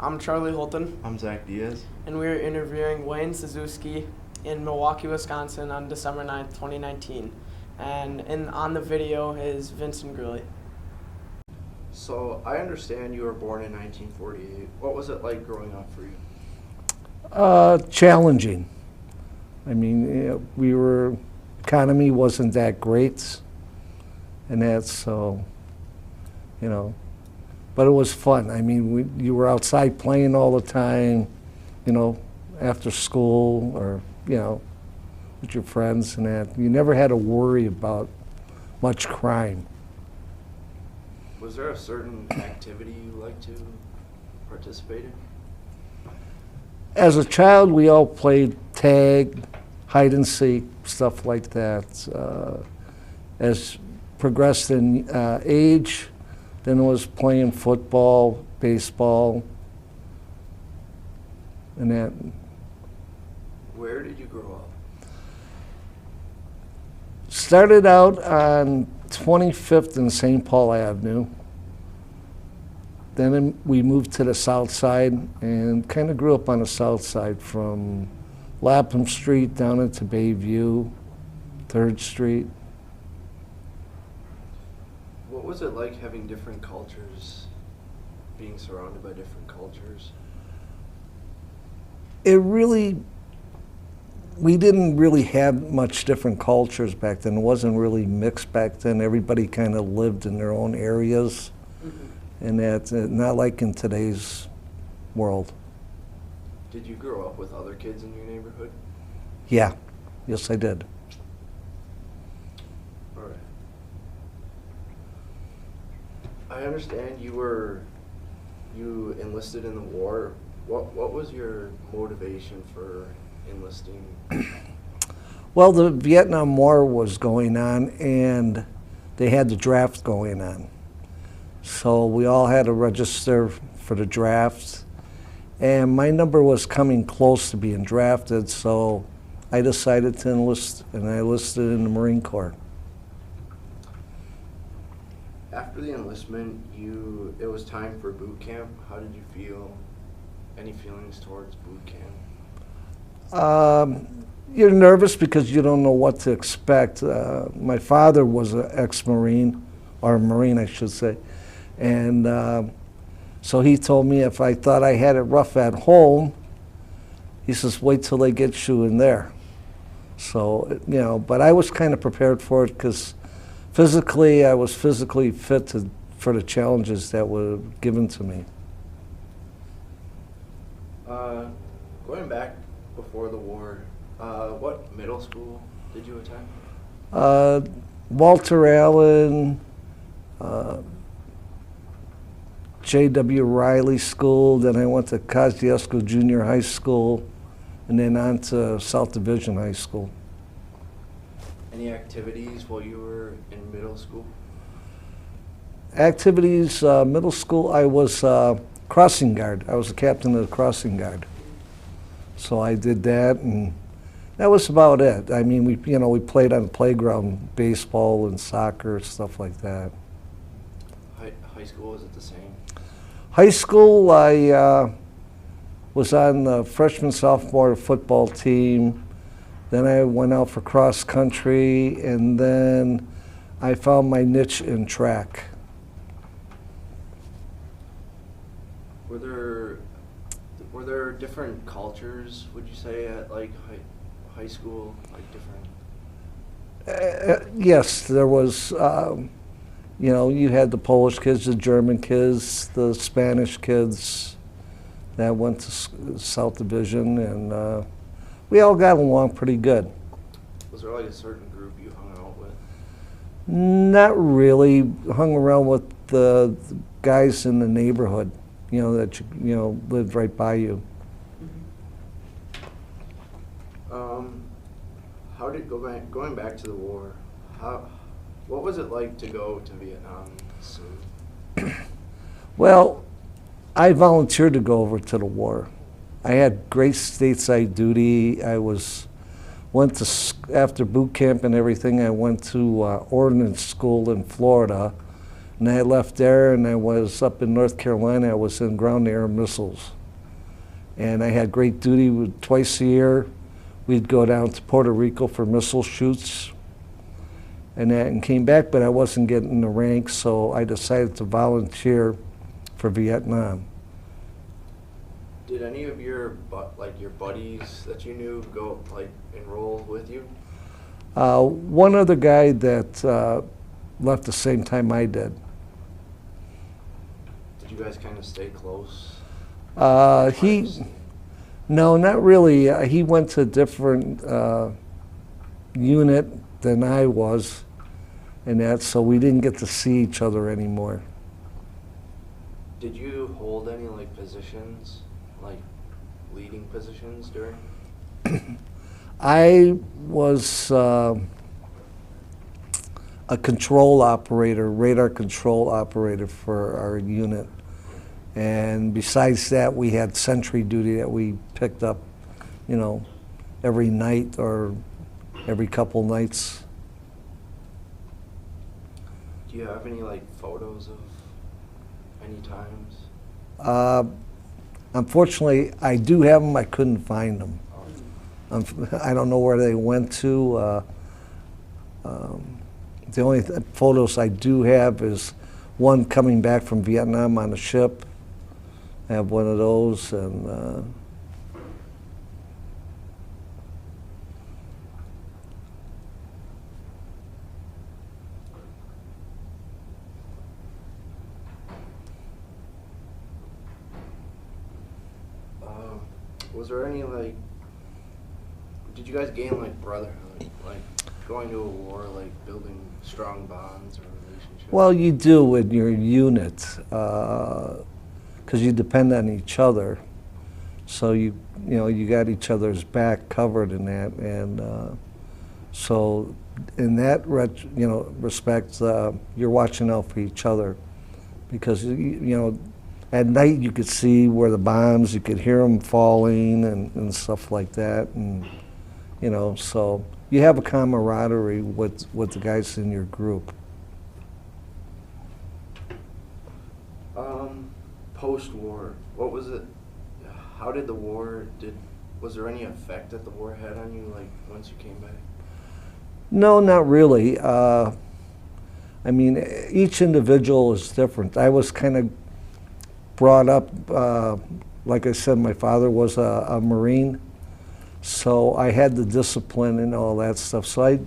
I'm Charlie Holton, I'm Zach Diaz. and we are interviewing Wayne Cisewsi in Milwaukee, Wisconsin on December 9th, 2019. And on the video is Vincent Greeley. So I understand you were born in 1948. What was it like growing up for you? Challenging. I mean, economy wasn't that great, and that's so, but it was fun. I mean, you were outside playing all the time, after school or, with your friends and that. You never had to worry about much crime. Was there a certain activity you liked to participate in? As a child, we all played tag, hide and seek, stuff like that. As progressed in age, then it was playing football, baseball, and that. Where did you grow up? Started out on 25th and St. Paul Avenue. Then we moved to the south side and kind of grew up on the south side from Lapham Street down into Bayview, 3rd Street. What was it like having different cultures, being surrounded by different cultures? We didn't really have much different cultures back then. It wasn't really mixed back then. Everybody kind of lived in their own areas. And that's not like in today's world. Did you grow up with other kids in your neighborhood? Yeah, yes I did. All right. I understand you enlisted in the war. What was your motivation for enlisting? Well, the Vietnam War was going on and they had the draft going on. So we all had to register for the draft. And my number was coming close to being drafted, so I decided to enlist, and I enlisted in the Marine Corps. After the enlistment, it was time for boot camp. How did you feel? Any feelings towards boot camp? You're nervous because you don't know what to expect. My father was an ex-Marine, or a Marine I should say, and so he told me if I thought I had it rough at home, he says, wait till they get you in there. So, but I was kind of prepared for it because I was physically fit for the challenges that were given to me. Going back before the war, what middle school did you attend? Walter Allen, J.W. Riley School, then I went to Kosciuszko Junior High School, and then on to South Division High School. Any activities while you were in middle school? Activities, middle school, I was crossing guard. I was the captain of the crossing guard. So I did that, and that was about it. I mean, we played on the playground, baseball and soccer, stuff like that. High school, was it the same? High school, I was on the freshman, sophomore football team. Then I went out for cross country, and then I found my niche in track. Were there different cultures, would you say, at like high school, like different? Yes, there was. You had the Polish kids, the German kids, the Spanish kids that went to South Division, and we all got along pretty good. Was there like a certain group you hung out with? Not really. Hung around with the guys in the neighborhood, that lived right by you. How did going back to the war? What was it like to go to Vietnam soon? Well, I volunteered to go over to the war. I had great stateside duty. After boot camp and everything, I went to ordnance school in Florida, And I left there and I was up in North Carolina. I was in ground air missiles. And I had great duty twice a year. We'd go down to Puerto Rico for missile shoots and came back, but I wasn't getting the rank, so I decided to volunteer for Vietnam. Did any of your your buddies that you knew go enroll with you? One other guy that left the same time I did. Did you guys kind of stay close? No, not really. He went to a different unit than I was, and that, so we didn't get to see each other anymore. Did you hold any positions, leading positions during? I was a control operator, radar control operator for our unit. And besides that, we had sentry duty that we picked up, every night or every couple nights. Do you have any photos of any times? Unfortunately, I do have them. I couldn't find them. I don't know where they went to. The only photos I do have is one coming back from Vietnam on a ship. I have one of those, and was there any did you guys gain brotherhood, going to a war, building strong bonds or relationships? well, you do in your unit, because you depend on each other. So you got each other's back covered in that, and so in that respect, you're watching out for each other, because at night you could see where the bombs, you could hear them falling and stuff like that, and so you have a camaraderie with the guys in your group. Post-war, what was it? How did the war was there any effect that the war had on you once you came back? No, not really. I mean, each individual is different. I was kind of brought up, like I said, my father was a Marine, so I had the discipline and all that stuff. So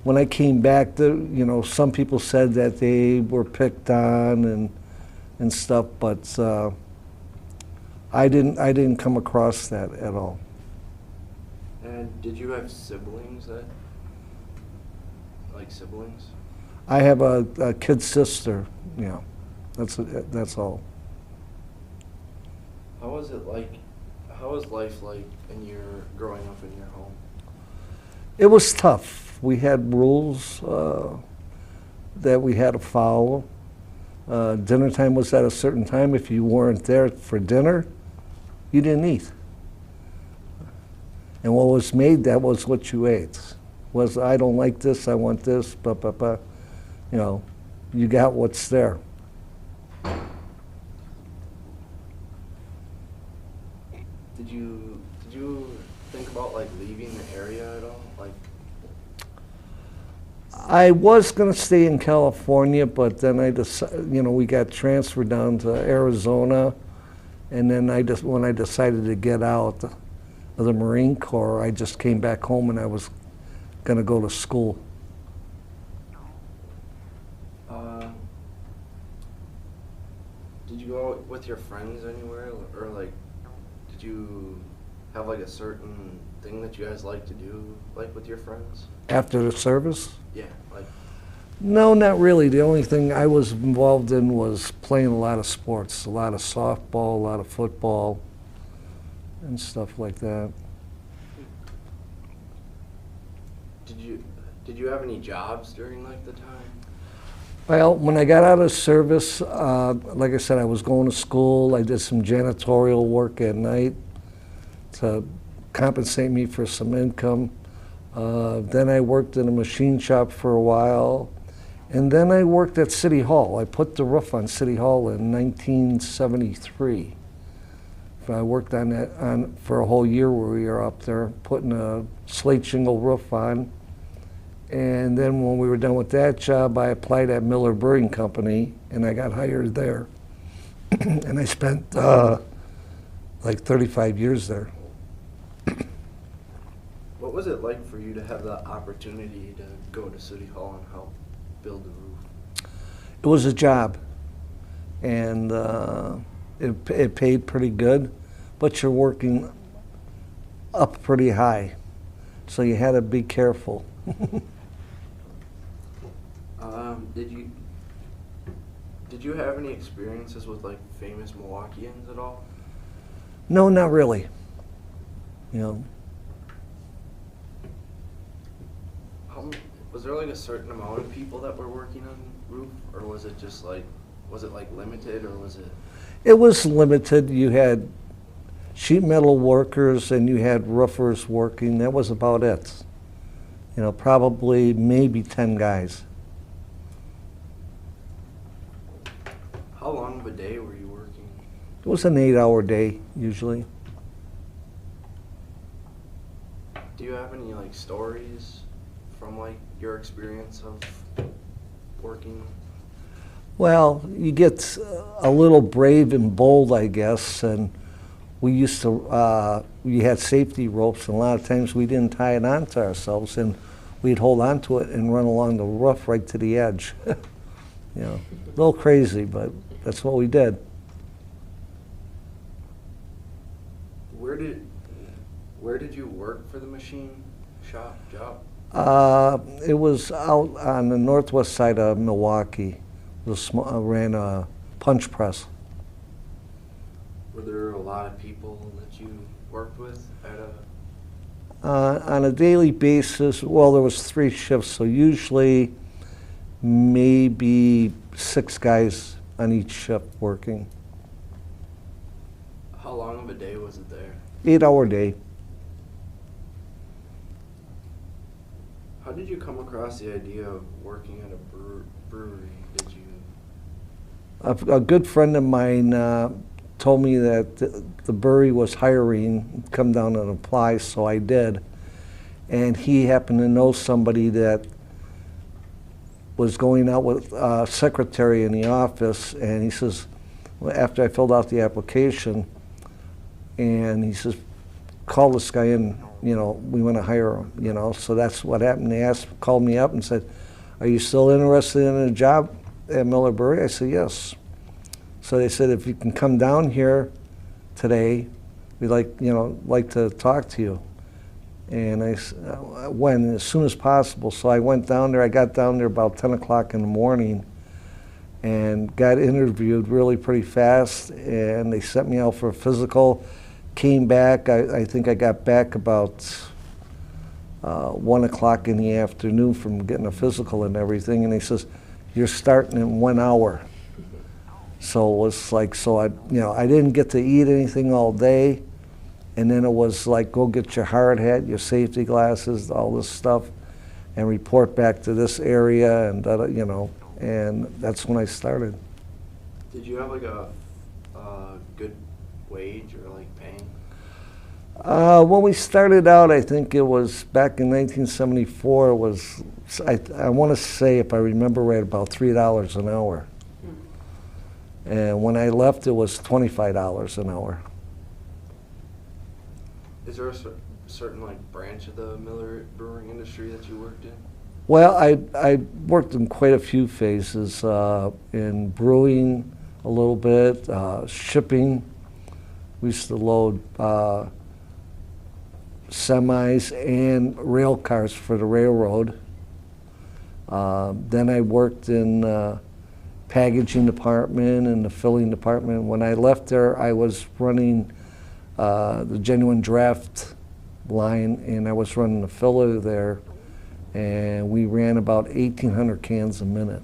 when I came back, some people said that they were picked on and stuff, but I didn't come across that at all. And did you have siblings siblings? I have a kid sister. Yeah, that's all. How was it how was life in your growing up in your home? It was tough. We had rules that we had to follow. Dinner time was at a certain time. If you weren't there for dinner, you didn't eat. And what was made, that was what you ate. I don't like this, I want this, blah, blah, blah. You got what's there. Did you think about leaving the area at all? I was going to stay in California, but then I decided, we got transferred down to Arizona, and then when I decided to get out of the Marine Corps, I just came back home and I was going to go to school. Did you go with your friends anywhere, or did you have a certain thing that you guys like to do with your friends? After the service? Yeah, No, not really. The only thing I was involved in was playing a lot of sports, a lot of softball, a lot of football, and stuff like that. Did you have any jobs during the time? Well, when I got out of service, like I said, I was going to school. I did some janitorial work at night to compensate me for some income. Then I worked in a machine shop for a while, And then I worked at City Hall. I put the roof on City Hall in 1973. I worked on that for a whole year where we were up there putting a slate shingle roof on. And then when we were done with that job, I applied at Miller Brewing Company, and I got hired there. And I spent like 35 years there. What was it like for you to have the opportunity to go to City Hall and help build the roof? It was a job, and it paid pretty good, but you're working up pretty high, so you had to be careful. Did you have any experiences with like famous Milwaukeeans at all? No, not really. You know. Was there like a certain amount of people that were working on the roof, or was it just like, was it like limited, or was it? It was limited. You had sheet metal workers and you had roofers working. That was about it. You know, probably maybe 10 guys. How long of a day were you working? It was an 8-hour day usually. Do you have any like stories from like your experience of working? Well, you get a little brave and bold, I guess, and we used to, we had safety ropes, and a lot of times we didn't tie it onto ourselves, and we'd hold onto it and run along the roof right to the edge. You know, a little crazy, but that's what we did. Where did you work for the machine shop job? It was out on the northwest side of Milwaukee. It was ran a punch press. Were there a lot of people that you worked with at a? On a daily basis, well, there was 3 shifts, so usually maybe 6 guys on each shift working. How long of a day was it there? 8-hour day. How did you come across the idea of working at a brewery? Did you? A good friend of mine told me that the brewery was hiring, come down and apply, so I did. And he happened to know somebody that was going out with a secretary in the office, and he says, well, after I filled out the application, and he says, call this guy in, you know, we want to hire him, you know. So that's what happened. They called me up and said, are you still interested in a job at Miller Brewery? I said, yes. So they said, if you can come down here today, we'd like to talk to you. And I went as soon as possible. So I went down there. I got down there about 10 o'clock in the morning and got interviewed really pretty fast. And they sent me out for a physical. Came back. I think I got back about 1 o'clock in the afternoon from getting a physical and everything. And he says, you're starting in 1 hour. So it was like, I didn't get to eat anything all day. And then it was like, go get your hard hat, your safety glasses, all this stuff, and report back to this area, and and that's when I started. Did you have like a good wage or like paying? When we started out, I think it was back in 1974. It was, I want to say, if I remember right, about $3 an hour. And when I left, it was $25 an hour. Is there a certain like branch of the Miller brewing industry that you worked in? Well, I worked in quite a few phases, in brewing a little bit, shipping. We used to load semis and rail cars for the railroad. Then I worked in packaging department and the filling department. When I left there, I was running the genuine draft line, and I was running the filler there, and we ran about 1,800 cans a minute.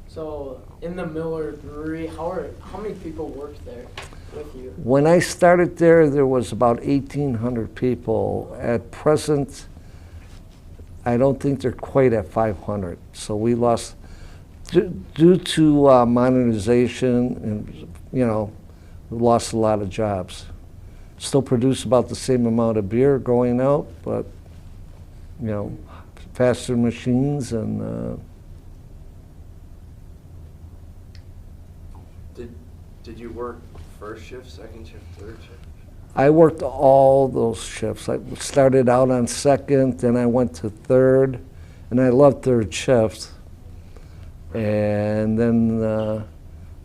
So in the Miller Brewery, how many people worked there with you? When I started there was about 1,800 people. At present, I don't think they're quite at 500. So we lost, due to modernization, and we lost a lot of jobs. Still produce about the same amount of beer going out, but faster machines and. Did you work first shift, second shift, third shift? I worked all those shifts. I started out on second, then I went to third, and I loved third shift. And then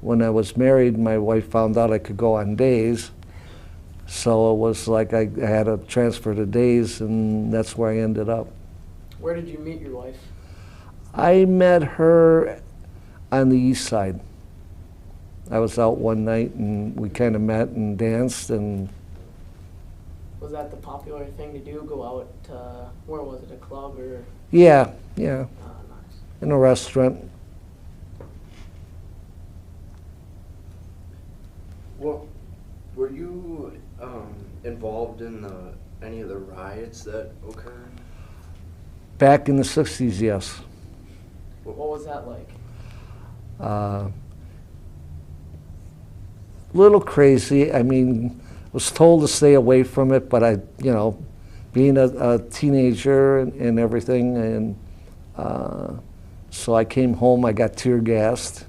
when I was married, my wife found out I could go on days. So it was like I had to transfer to days, and that's where I ended up. Where did you meet your wife? I met her on the east side. I was out one night, and we kind of met and danced. And was that the popular thing to do? Go out to, where was it, a club or? Yeah. Oh, nice. In a restaurant. Well, were you involved in any of the riots that occurred? Back in the 60s, yes. What was that like? Little crazy. I mean, was told to stay away from it, but being a teenager and everything, and so I came home, I got tear gassed,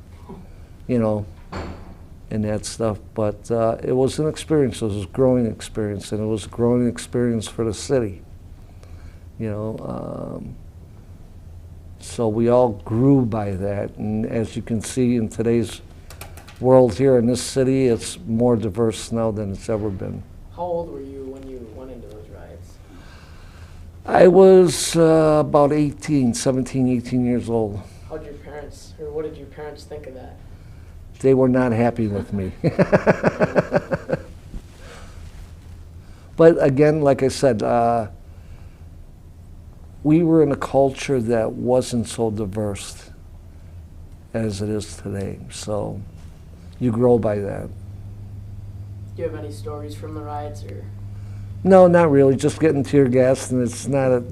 and that stuff. But it was an experience. It was a growing experience, and it was a growing experience for the city. So we all grew by that, and as you can see in today's world here in this city, it's more diverse now than it's ever been. How old were you when you went into those riots? I was about 17, 18 years old. What did your parents think of that? They were not happy with me. But again, like I said, we were in a culture that wasn't so diverse as it is today. So you grow by that. Do you have any stories from the riots, or? No, not really. Just getting tear gassed, and it's not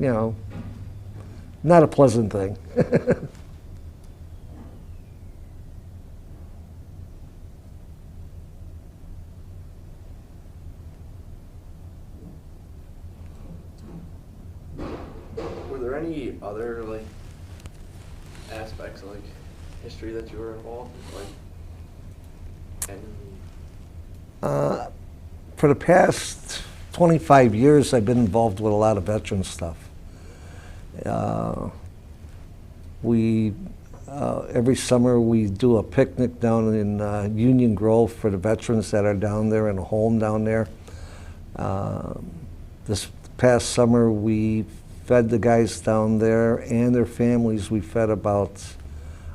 not a pleasant thing. Were there any other aspects of history that you were involved in? For the past 25 years, I've been involved with a lot of veteran stuff. Every summer we do a picnic down in Union Grove for the veterans that are down there in a home down there. This past summer we fed the guys down there and their families. We fed about,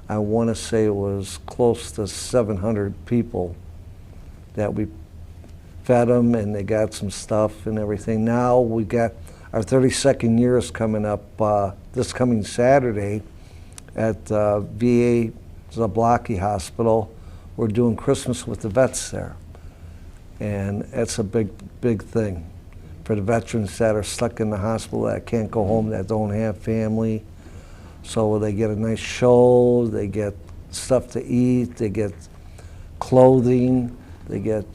I want to say it was close to 700 people that we fed them, and they got some stuff and everything. Now we got our 32nd year is coming up this coming Saturday at VA Zablocki Hospital. We're doing Christmas with the vets there, and that's a big thing for the veterans that are stuck in the hospital, that can't go home, that don't have family. So they get a nice show, they get stuff to eat, they get clothing, they get,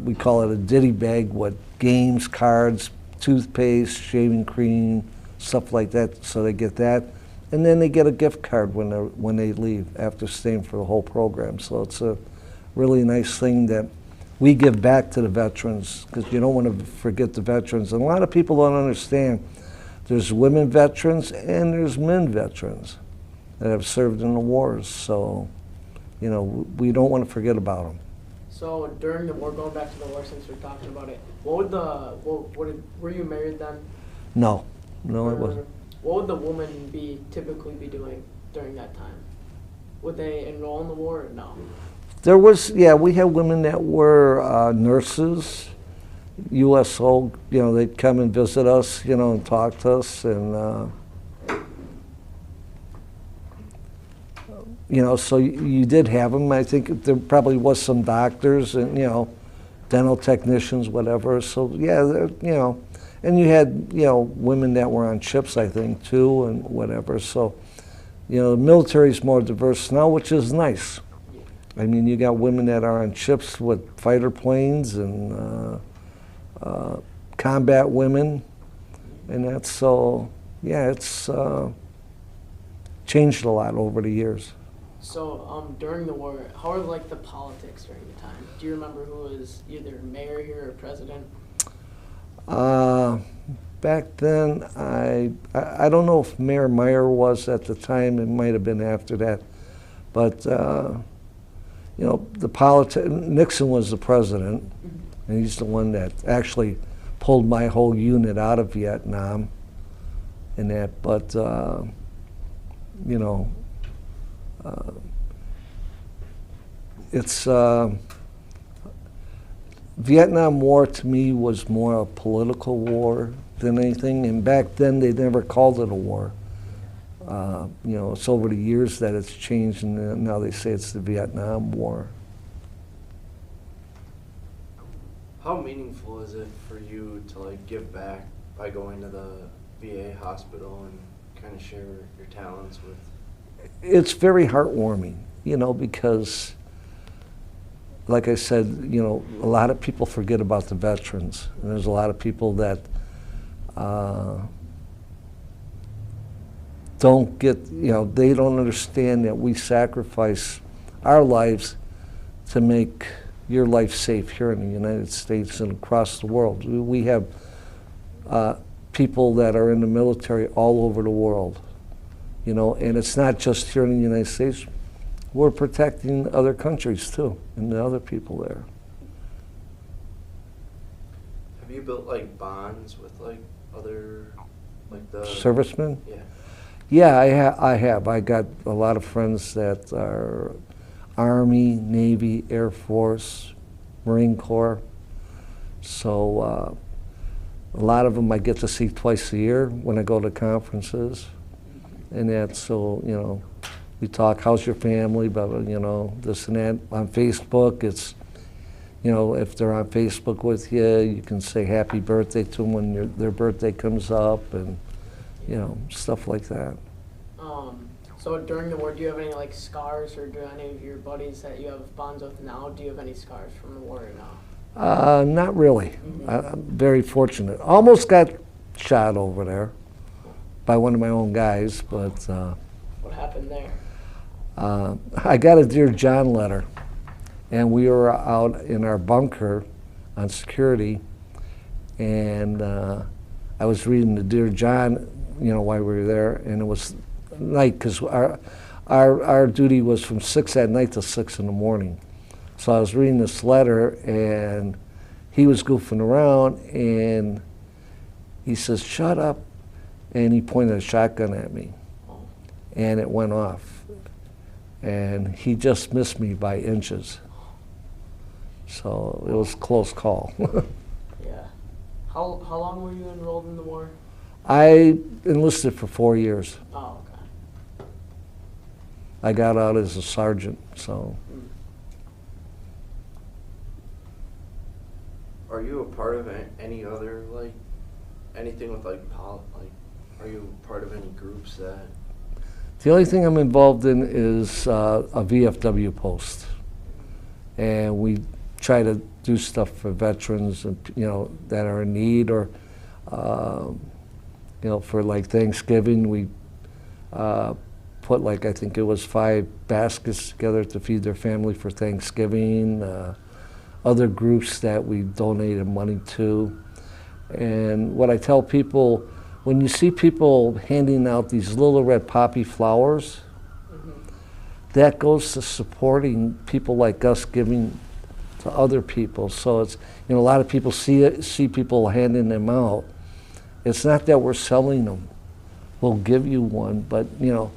we call it a ditty bag with games, cards, toothpaste, shaving cream, stuff like that. So they get that. And then they get a gift card when they leave after staying for the whole program. So it's a really nice thing that we give back to the veterans, because you don't want to forget the veterans. And a lot of people don't understand. There's women veterans and there's men veterans that have served in the wars. So, we don't want to forget about them. So during the war, going back to the war since we're talking about it, were you married then? No, I wasn't. What would the woman typically be doing during that time? Would they enroll in the war or no? We had women that were nurses, USO, they'd come and visit us, and talk to us, and so you did have them. I think there probably was some doctors and, dental technicians, whatever. So, And you had, you know, women that were on ships, I think, too, and whatever. So, you know, the military's more diverse now, which is nice. I mean, you got women that are on ships with fighter planes and combat women, and that's so, yeah, it's changed a lot over the years. So during the war, how were like the politics during the time? Do you remember who was either mayor here or president? Back then, I don't know if Mayor Meyer was at the time. It might have been after that, but you know, Nixon was the president, and he's the one that actually pulled my whole unit out of Vietnam and that. But you know, it's Vietnam War to me was more a political war than anything, and back then they never called it a war. You know, it's over the years that it's changed, and now they say it's the Vietnam War. How meaningful is it for you to like give back by going to the VA hospital and kind of share your talents with? It's very heartwarming, you know, because like I said, you know, a lot of people forget about the veterans, and there's a lot of people that don't get, you know, they don't understand that we sacrifice our lives to make your life safe here in the United States and across the world. We have people that are in the military all over the world, you know, and it's not just here in the United States. We're protecting other countries too, and the other people there. Have you built like bonds with like other, like the servicemen? Yeah. Yeah, I have. I got a lot of friends that are Army, Navy, Air Force, Marine Corps. So a lot of them I get to see twice a year when I go to conferences, and that. So you know, we talk. How's your family? But you know, this and that. On Facebook, it's, you know, if they're on Facebook with you, you can say happy birthday to them when their birthday comes up, and you know, stuff like that. So during the war, do you have any like scars, or do any of your buddies that you have bonds with now, do you have any scars from the war or no? Not really. I'm very fortunate. Almost got shot over there by one of my own guys, but What happened there? I got a Dear John letter, and we were out in our bunker on security, and I was reading the Dear John, you know, while we were there, and it was night, because our duty was from 6 at night to 6 in the morning. So I was reading this letter, and he was goofing around, and he says, "Shut up," and he pointed a shotgun at me, and it went off, and he just missed me by inches. So it was a close call. Yeah. How long were you enrolled in the war? I enlisted for 4 years. Oh, okay. I got out as a sergeant, so. Are you a part of any other, like, anything with, like, are you part of any groups that? The only thing I'm involved in is a VFW post. And we try to do stuff for veterans, and you know, that are in need, or, you know, for like Thanksgiving, we put like, I think it was 5 baskets together to feed their family for Thanksgiving. Other groups that we donated money to. And what I tell people, when you see people handing out these little red poppy flowers, that goes to supporting people like us giving to other people. So it's, you know, a lot of people see people handing them out. It's not that we're selling them. We'll give you one, but you know,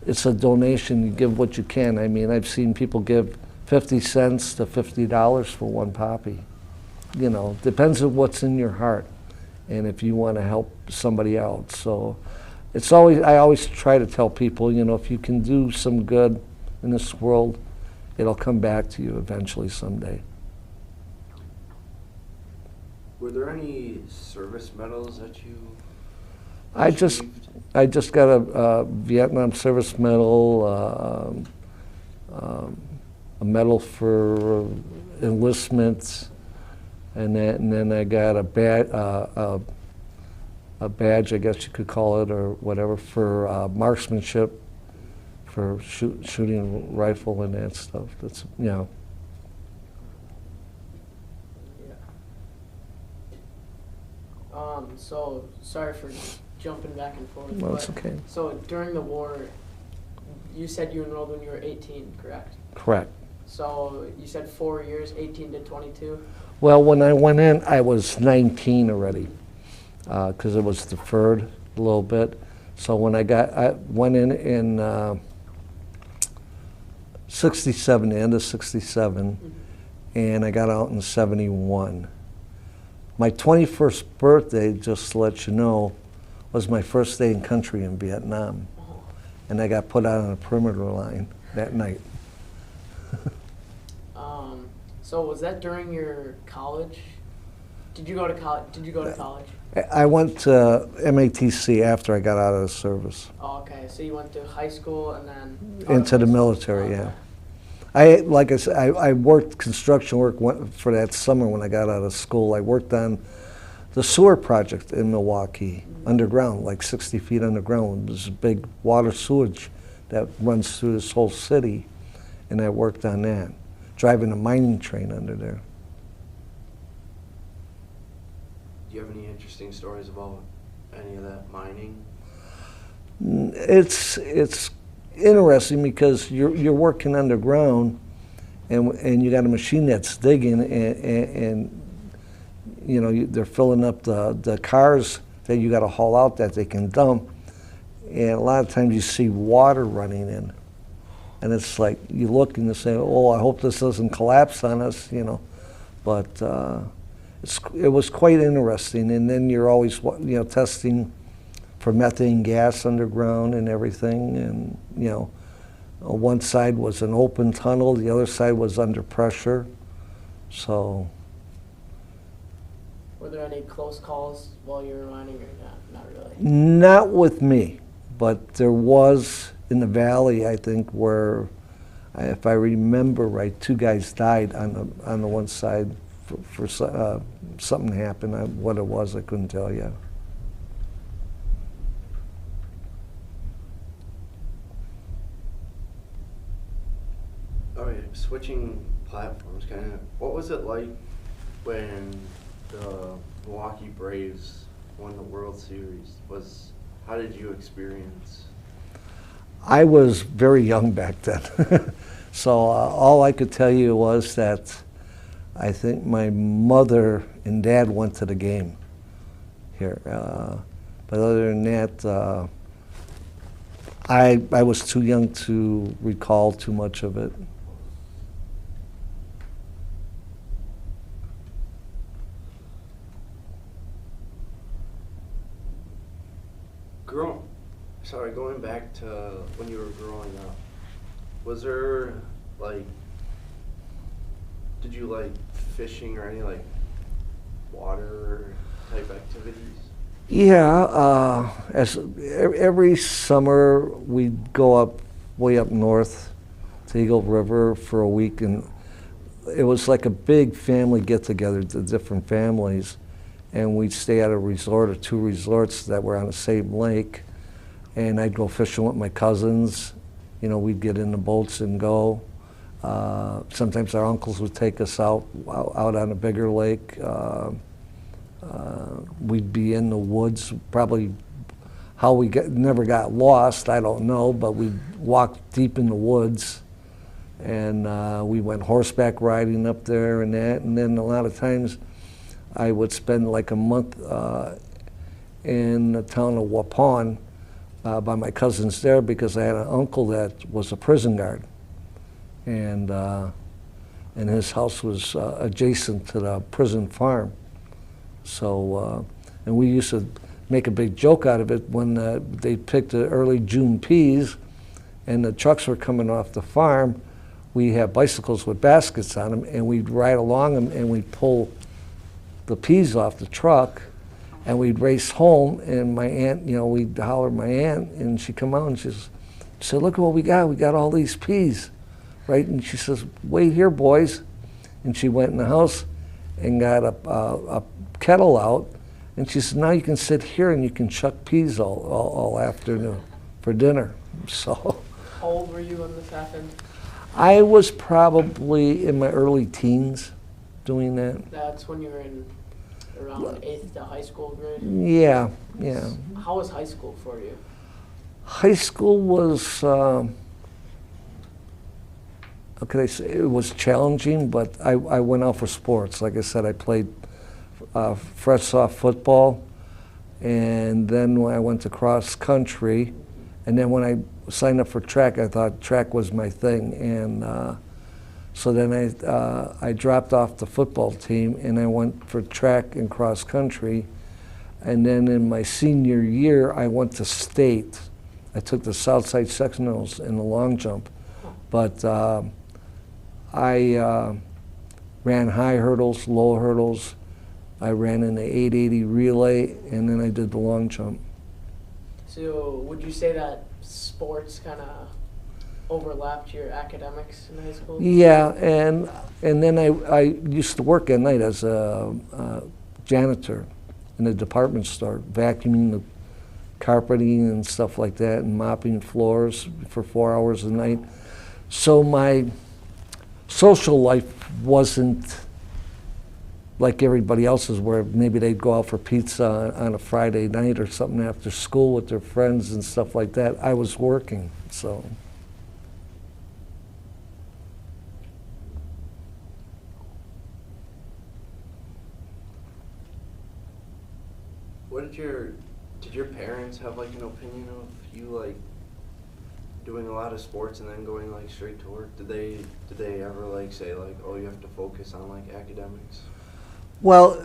it's a donation. You give what you can. I mean, I've seen people give 50 cents to $50 for one poppy. You know, depends on what's in your heart, and if you want to help somebody out. So it's always, I always try to tell people, you know, if you can do some good in this world, it'll come back to you eventually someday. Were there any service medals that you I just achieved? I just got a Vietnam Service Medal, a medal for enlistment, and then I got a badge, I guess you could call it, or whatever, for marksmanship, for shooting a rifle and that stuff. That's, you know. So sorry for jumping back and forth. Well, it's but- okay. So during the war, you said you enrolled when you were 18, correct? Correct. So you said 4 years, 18 to 22? Well, when I went in, I was 19 already, because it was deferred a little bit. So when I went in 67, the end of 67, and I got out in 71. My 21st birthday, just to let you know, was my first day in country in Vietnam. And I got put out on a perimeter line that night. So was that during your college? Did you go to college? I went to MATC after I got out of the service. Oh, okay. So you went to high school and then Into the military, yeah. Like I said, I worked construction work for that summer when I got out of school. I worked on the sewer project in Milwaukee, underground, like 60 feet underground. There's a big water sewage that runs through this whole city, and I worked on that, driving a mining train under there. Do you have any interesting stories about any of that mining? It's interesting because you're working underground, and you got a machine that's digging, and you know they're filling up the cars that you got to haul out that they can dump, and a lot of times you see water running in, and it's like you look and you say, oh, I hope this doesn't collapse on us, you know, but it was quite interesting. And then you're always testing for methane gas underground and everything, and you know, one side was an open tunnel, the other side was under pressure. So Were there any close calls while you were mining or not really? not with me, but there was in the valley, I think, where, if I remember right, 2 guys died on the one side for something happened. What it was, I couldn't tell you. All right, switching platforms, kind of. What was it like when the Milwaukee Braves won the World Series? How did you experience? I was very young back then, so all I could tell you was that I think my mother and dad went to the game here. But other than that, I was too young to recall too much of it. Going back to when you were growing up, was there did you like fishing or any like water type activities? Yeah, every summer we'd go way up north to Eagle River for a week, and it was like a big family get-together, the different families, and we'd stay at a resort or 2 resorts that were on the same lake, and I'd go fishing with my cousins. You know, we'd get in the boats and go. Sometimes our uncles would take us out on a bigger lake. We'd be in the woods. Probably how we never got lost, I don't know, but we'd walk deep in the woods, and we went horseback riding up there and that. And then a lot of times I would spend like a month in the town of Waupun by my cousins there, because I had an uncle that was a prison guard, and his house was adjacent to the prison farm. So, and we used to make a big joke out of it when they picked the early June peas and the trucks were coming off the farm. We had bicycles with baskets on them, and we'd ride along them, and we'd pull the peas off the truck, and we'd race home, and my aunt, we'd holler at my aunt, and she'd come out and she said, look at what we got all these peas, right? And she says, wait here, boys. And she went in the house and got a kettle out, and she said, now you can sit here and you can chuck peas all afternoon for dinner. So. How old were you when this happened? I was probably in my early teens doing that. That's when you were in around 8th to high school grade? Yeah. How was high school for you? High school was, how could I say, it was challenging, but I went out for sports. Like I said, I played fresh soft football, and then when I went to cross country, and then when I signed up for track, I thought track was my thing, and so then I dropped off the football team, and I went for track and cross country, and then in my senior year, I went to state. I took the Southside sectionals in the long jump, but I ran high hurdles, low hurdles. I ran in the 880 relay, and then I did the long jump. So would you say that sports kind of overlapped your academics in high school? Yeah, and then I used to work at night as a janitor in a department store, vacuuming the carpeting and stuff like that, and mopping floors for 4 hours a night. So my social life wasn't like everybody else's, where maybe they'd go out for pizza on a Friday night or something after school with their friends and stuff like that. I was working, so. What did your parents have like an opinion of you like doing a lot of sports and then going like straight to work? Did they ever like say like, oh, you have to focus on like academics? Well,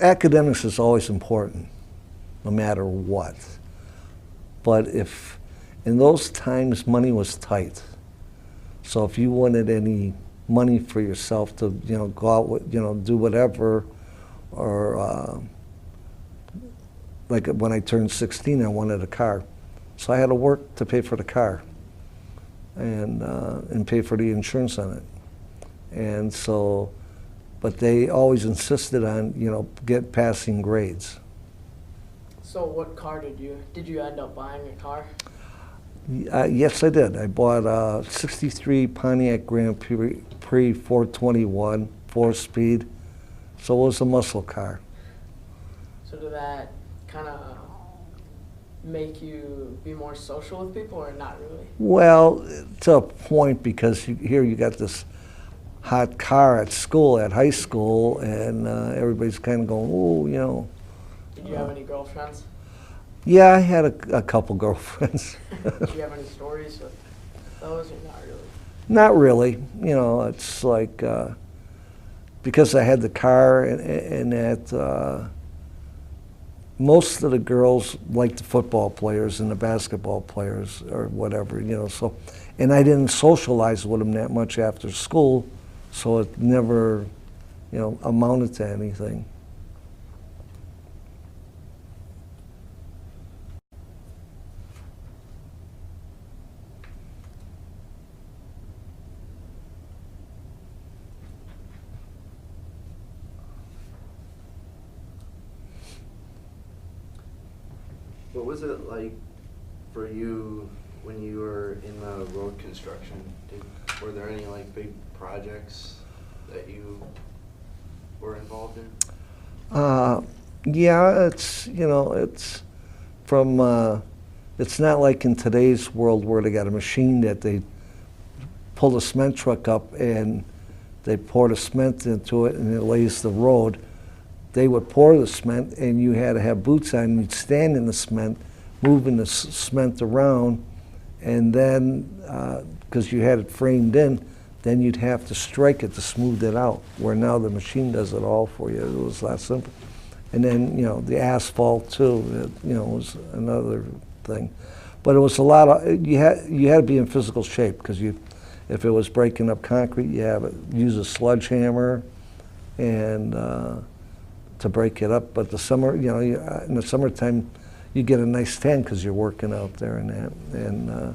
academics is always important, no matter what. But if in those times money was tight, so if you wanted any money for yourself to go out with, do whatever, or like when I turned 16, I wanted a car, so I had to work to pay for the car and pay for the insurance on it, and so. But they always insisted on, passing grades. So what car did you end up buying a car? Yes, I did. I bought a '63 Pontiac Grand Prix 421, 4-speed. So it was a muscle car. So did that kind of make you be more social with people, or not really? Well, to a point, because here you got this hot car at school, at high school, and everybody's kind of going, oh, Did you have any girlfriends? Yeah, I had a couple girlfriends. Did you have any stories with those, or not really? Not really. It's like, because I had the car and that, most of the girls liked the football players and the basketball players or whatever, so, and I didn't socialize with them that much after school, so it never, amounted to anything. What was it like for you when you were in the road construction? Were there any like big projects that you were involved in? Yeah, it's from, it's not like in today's world where they got a machine that they pull the cement truck up and they pour the cement into it and it lays the road. They would pour the cement and you had to have boots on. You'd stand in the cement, moving the cement around, and then, because you had it framed in, then you'd have to strike it to smooth it out, where now the machine does it all for you. It was that simple. And then, the asphalt too, was another thing. But it was a lot of, you had to be in physical shape, because if it was breaking up concrete, you have to use a sledgehammer, and to break it up. But the summer, you know, in the summertime, you get a nice tan because you're working out there and that.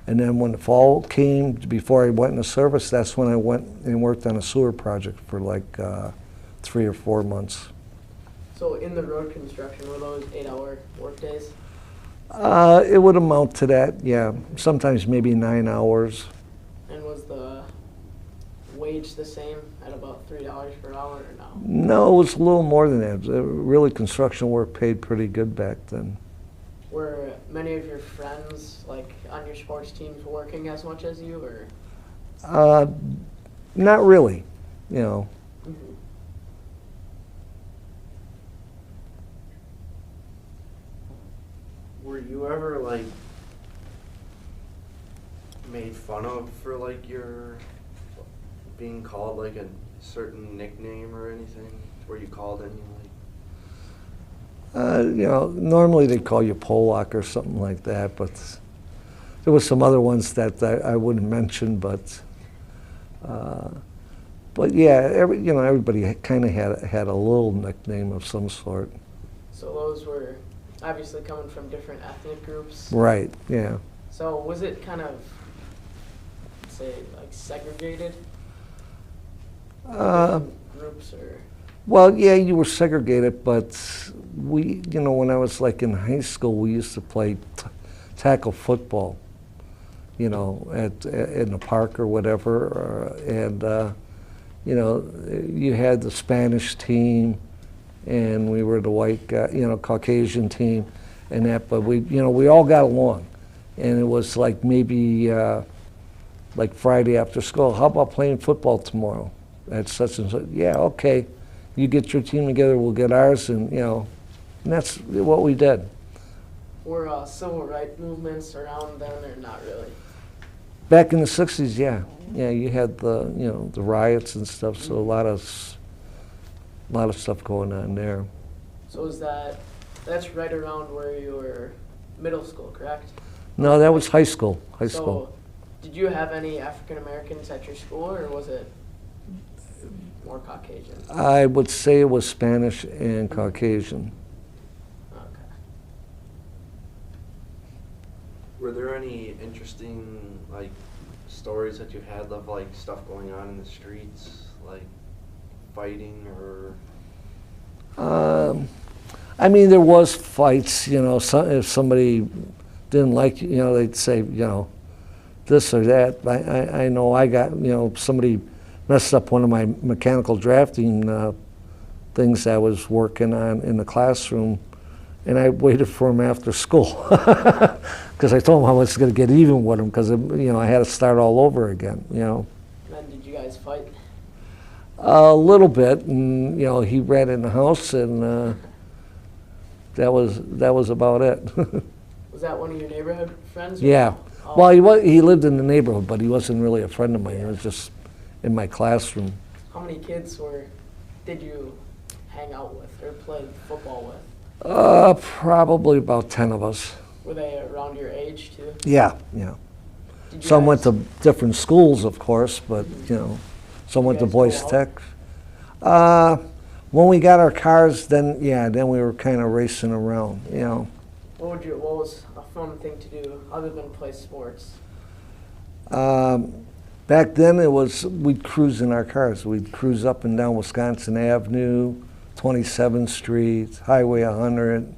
And then when the fall came, before I went into service, that's when I went and worked on a sewer project for like 3 or 4 months. So in the road construction, were those 8-hour work days? It would amount to that, yeah. Sometimes maybe 9 hours. And was the wage the same at about $3 per hour or no? No, it was a little more than that. Really, construction work paid pretty good back then. Were many of your friends, like, on your sports teams working as much as you, or? Not really, you know. Mhm. Were you ever like made fun of for like your being called like a certain nickname or anything? Were you called any like? You know, normally they call you Pollock or something like that, but there was some other ones that I wouldn't mention, but yeah, everybody kind of had a little nickname of some sort. So those were obviously coming from different ethnic groups. Right, yeah. So was it kind of, say, like segregated? Different groups or? Well, yeah, you were segregated, but we, you know, when I was like in high school, we used to play tackle football, you know, in the park or whatever, and you know, you had the Spanish team, and we were the white guy, you know, Caucasian team, and that. But we, you know, we all got along, and it was like maybe like Friday after school. How about playing football tomorrow at such and such? Yeah, okay. You get your team together, we'll get ours, and you know, and that's what we did. Were civil rights movements around then or not really? Back in the '60s, yeah, you had the, you know, the riots and stuff, so a lot of stuff going on there. So that's right around where you were middle school, correct? No, that was high school. High So school. did you have any African Americans at your school, or was it more Caucasian? I would say it was Spanish and Caucasian. Okay. Were there any interesting like stories that you had of like stuff going on in the streets, like fighting or? I mean, there was fights. You know, if somebody didn't like you, you know, they'd say, you know, this or that. I know I got, you know, somebody messed up one of my mechanical drafting things I was working on in the classroom, and I waited for him after school because I told him I was going to get even with him because, you know, I had to start all over again, you know. And then did you guys fight? A little bit, and you know, he ran in the house, and that was about it. Was that one of your neighborhood friends? Or Yeah. Oh. Well, he lived in the neighborhood, but he wasn't really a friend of mine. He was just in my classroom. How many kids did you hang out with or play football with? Probably about 10 of us. Were they around your age too? Yeah. Did you Some went guys- to different schools, of course, but you know, some went to guys go Boys out? Tech. When we got our cars, then we were kind of racing around, you know. What was a fun thing to do other than play sports? Back then, we'd cruise in our cars. We'd cruise up and down Wisconsin Avenue, 27th Street, Highway 100.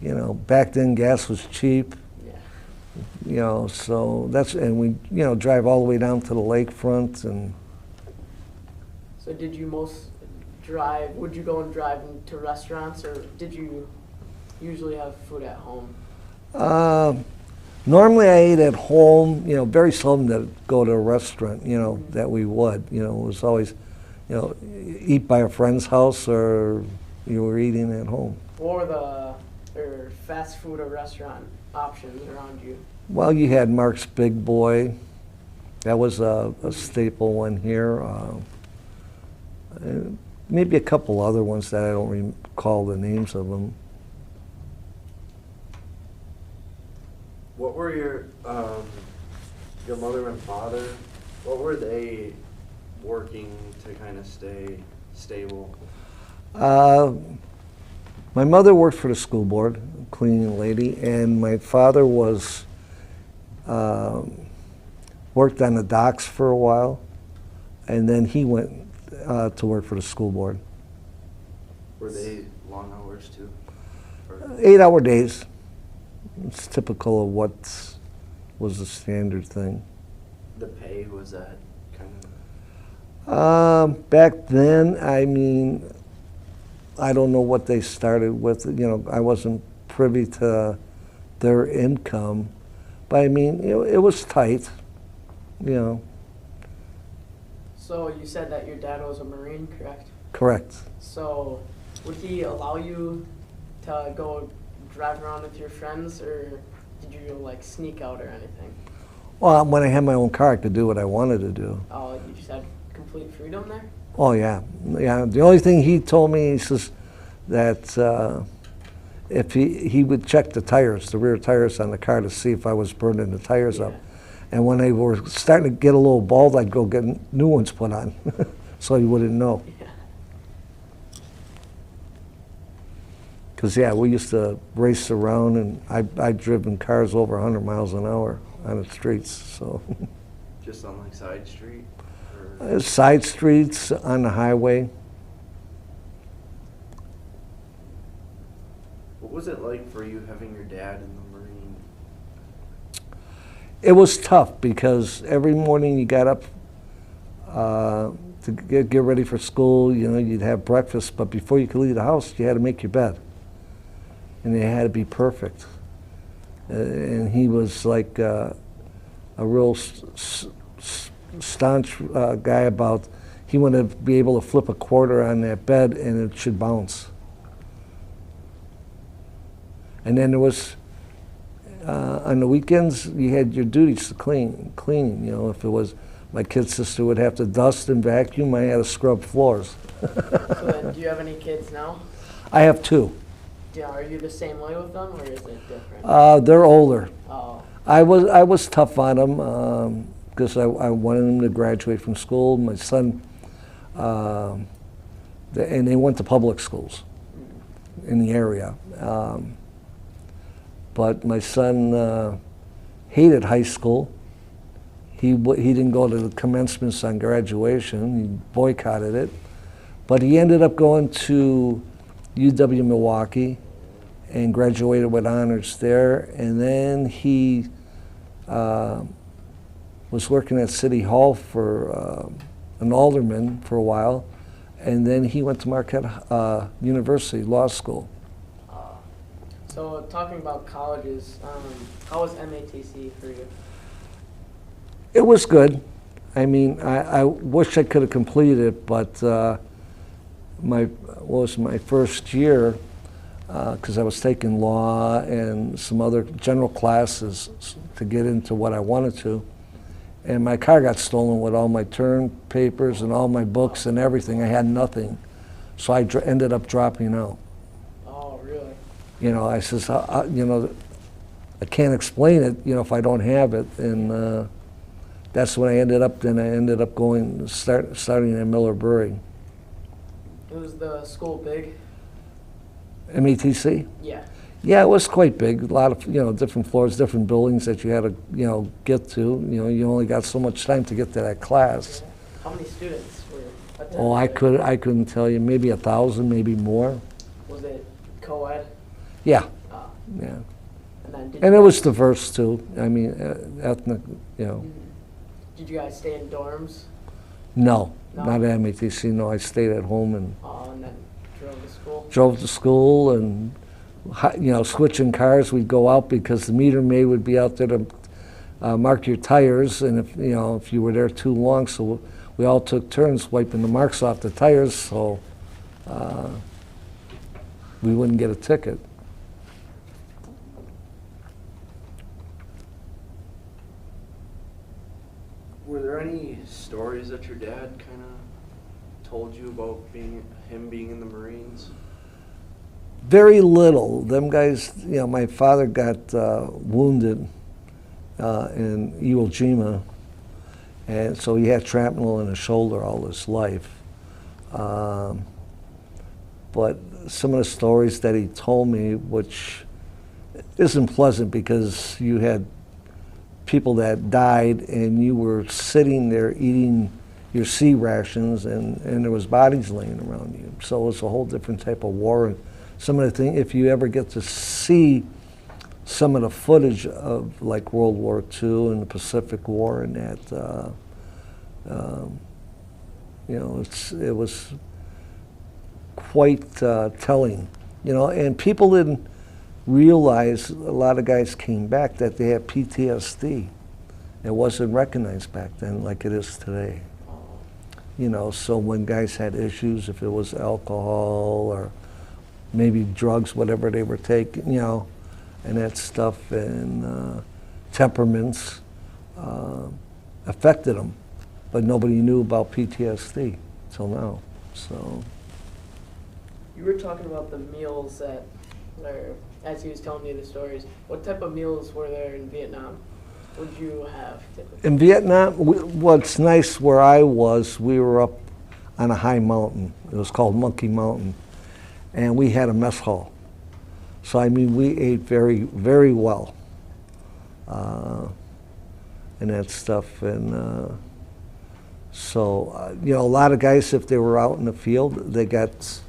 You know, back then gas was cheap. Yeah. You know, so and we, you know, drive all the way down to the lakefront. And So did you would you go and drive to restaurants, or did you usually have food at home? normally I ate at home. You know, very seldom to go to a restaurant. You know, that we would. You know, it was always, you know, eat by a friend's house or you were eating at home. What were the fast food or restaurant options around you? Well, you had Mark's Big Boy. That was a staple one here. Maybe a couple other ones that I don't recall the names of them. What were your mother and father? What were they working to kind of stay stable? My mother worked for the school board, cleaning lady, and my father was worked on the docks for a while, and then he went to work for the school board. Were they long hours too? Or 8-hour days. It's typical of what was the standard thing. the pay, was that kind of? Back then, I mean, I don't know what they started with. You know, I wasn't privy to their income, but I mean, it was tight. You know, So you said that your dad was a Marine, correct? correct. So would he allow you to go drive around with your friends, or did you like sneak out or anything? Well, when I had my own car, I could do what I wanted to do. Oh, you just had complete freedom there? Oh yeah, yeah. The only thing he told me, he says that if he would check the tires, the rear tires on the car, to see if I was burning the tires up. Yeah. And when they were starting to get a little bald, I'd go get new ones put on, so he wouldn't know. Yeah. Because yeah, we used to race around, and I'd driven cars over 100 miles an hour on the streets. So Just on like side street? Or? side streets, on the highway. What was it like for you having your dad in the Marine? It was tough because every morning you got up to get ready for school. You know, you'd have breakfast, but before you could leave the house, you had to make your bed, and it had to be perfect. And he was like a real staunch guy about, he wanted to be able to flip a quarter on that bed and it should bounce. And then there was, on the weekends, you had your duties to cleaning. You know, if it was, my kid sister would have to dust and vacuum, I had to scrub floors. So then, do you have any kids now? I have 2. Yeah, are you the same way with them, or is it different? They're older. Oh, I was tough on them because I wanted them to graduate from school. My son, and they went to public schools in the area. But my son hated high school. He didn't go to the commencements on graduation. He boycotted it. But he ended up going to UW Milwaukee and graduated with honors there. And then he was working at City Hall for an alderman for a while. And then he went to Marquette University Law School. so talking about colleges, how was MATC for you? It was good. I mean, I wish I could have completed it, but my first year, because I was taking law and some other general classes to get into what I wanted to, and my car got stolen with all my term papers and all my books and everything. I had nothing, so I ended up dropping out. Oh, really? You know, I says, you know, I can't explain it, you know, if I don't have it, and that's when I ended up. Then I ended up starting at Miller Brewery. Was the school big? METC? Yeah. Yeah, it was quite big. A lot of, you know, different floors, different buildings that you had to, you know, get to. You know, you only got so much time to get to that class. How many students were attending? Oh, I couldn't tell you. Maybe 1,000, maybe more. Was it co-ed? Yeah, yeah. And then And it was diverse too. I mean, ethnic, you know. Did you guys stay in dorms? No, No? not at METC. No, I stayed at home and And then drove to school? drove to school and, you know, switching cars. We'd go out because the meter maid would be out there to mark your tires, and if, you know, if you were there too long, so we all took turns wiping the marks off the tires, so we wouldn't get a ticket. Were there any stories that your dad kind of told you about him being in the Marines? Very little. Them guys, you know, my father got wounded in Iwo Jima, and so he had shrapnel in his shoulder all his life. but some of the stories that he told me, which isn't pleasant because you had people that died and you were sitting there eating your sea rations and there was bodies laying around you. So it was a whole different type of war. And some of the things, if you ever get to see some of the footage of like World War II and the Pacific War and that, you know, it was quite telling, you know, and people didn't realize, a lot of guys came back, that they had PTSD. It wasn't recognized back then like it is today. You know, so when guys had issues, if it was alcohol or maybe drugs, whatever they were taking, you know, and that stuff, and temperaments affected them. But nobody knew about PTSD till now, so. You were talking about the meals that, or as he was telling me the stories, what type of meals were there in Vietnam? What did you have typically? In Vietnam, what's nice where I was, we were up on a high mountain. It was called Monkey Mountain. And we had a mess hall. So, I mean, we ate very, very well. And that stuff. And so, you know, a lot of guys, if they were out in the field, they got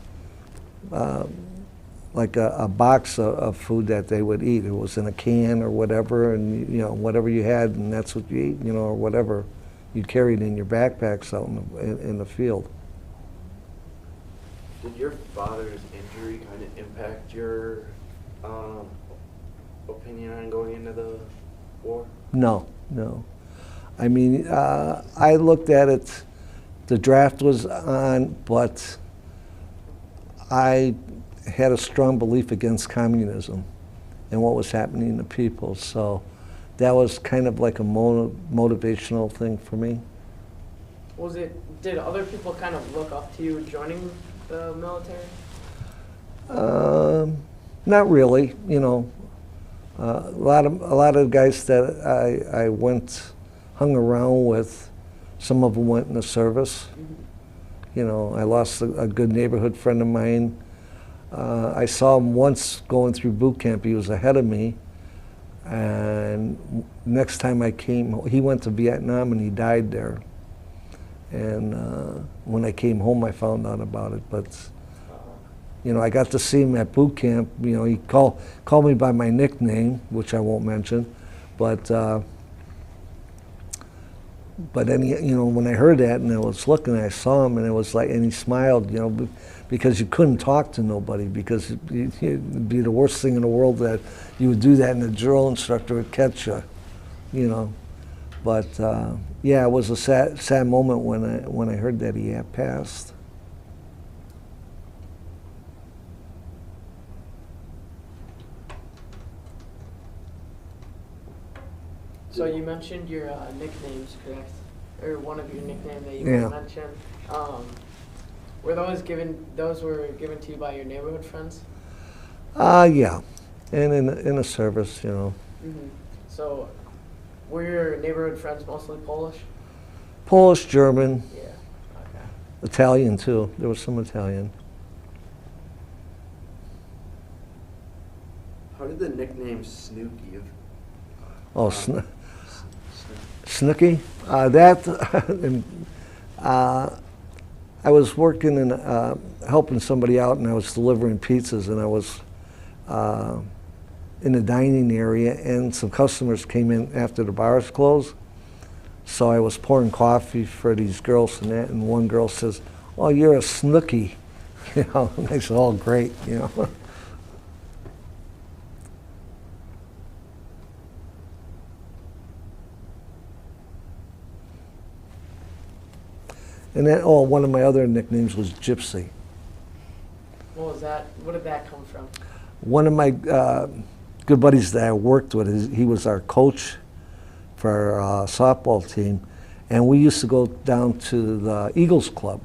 like a box of food that they would eat. It was in a can or whatever, and you know, whatever you had, and that's what you ate, you know, or whatever you carried in your backpacks out in the field. Did your father's injury kind of impact your opinion on going into the war? No, no. I mean, I looked at it, the draft was on, but I had a strong belief against communism and what was happening to people. So that was kind of like a motivational thing for me. Did other people kind of look up to you joining the military? Not really, you know. A lot of the guys that I hung around with, some of them went in the service. You know, I lost a good neighborhood friend of mine. I saw him once going through boot camp. He was ahead of me. And next time I came, he went to Vietnam and he died there. And when I came home, I found out about it. But, you know, I got to see him at boot camp. You know, he called me by my nickname, which I won't mention. But then, you know, when I heard that and I was looking, I saw him and it was like, and he smiled, you know, because you couldn't talk to nobody, because it'd be the worst thing in the world that you would do that and the drill instructor would catch you, you know. But yeah, it was a sad moment when I heard that he had passed. So you mentioned your nicknames, correct? Or one of your nicknames that you mentioned. Were those given to you by your neighborhood friends? Yeah, and in the service, you know. Mm-hmm. So were your neighborhood friends mostly Polish? Polish, German, Yeah. Okay. Italian too. There was some Italian. How did the nickname Snooky? Oh, Snooky? I was working in helping somebody out, and I was delivering pizzas, and I was in the dining area, and some customers came in after the bars closed. So I was pouring coffee for these girls and that, and one girl says, "Oh, you're a Snooky," you know. And I said, "Oh, great," you know. And then, one of my other nicknames was Gypsy. What was that? What did that come from? One of my good buddies that I worked with, he was our coach for our softball team, and we used to go down to the Eagles Club.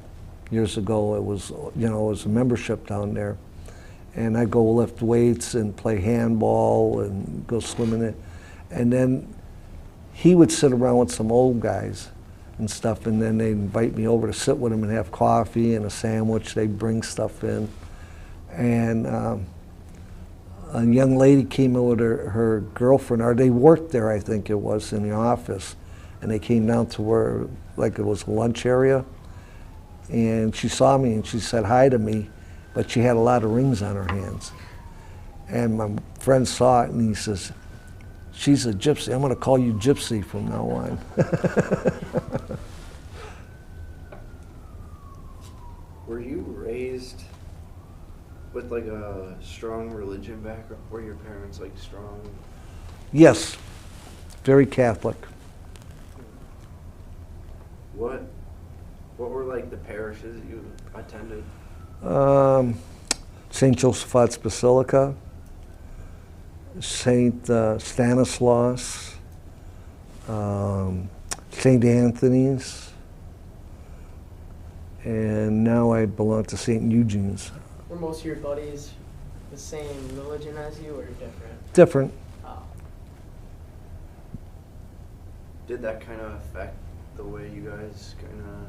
Years ago, it was, you know, it was a membership down there, and I'd go lift weights and play handball and go swimming in. And then he would sit around with some old guys and stuff, and then they'd invite me over to sit with them and have coffee and a sandwich. They'd bring stuff in, and a young lady came in with her girlfriend, or they worked there, I think it was, in the office, and they came down to where, like it was a lunch area, and she saw me and she said hi to me, but she had a lot of rings on her hands. And my friend saw it and he says, "She's a gypsy. I'm going to call you Gypsy from now on." Were you raised with like a strong religion background? Were your parents like strong? Yes, very Catholic. What were like the parishes you attended? St. Joseph's Basilica, St. Stanislaus, St. Anthony's, and now I belong to St. Eugene's. Were most of your buddies the same religion as you or different? Different. Oh. Did that kind of affect the way you guys kind of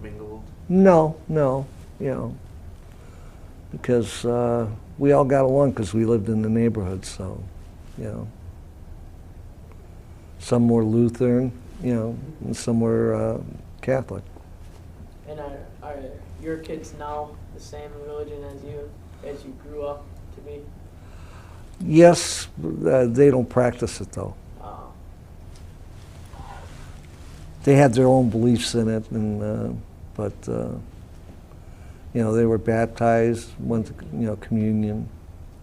mingled? No, because we all got along because we lived in the neighborhood, so, some were Lutheran, and some were Catholic. And are your kids now the same religion as you grew up to be? Yes, they don't practice it though. Oh. They had their own beliefs in it, and but they were baptized, went to communion.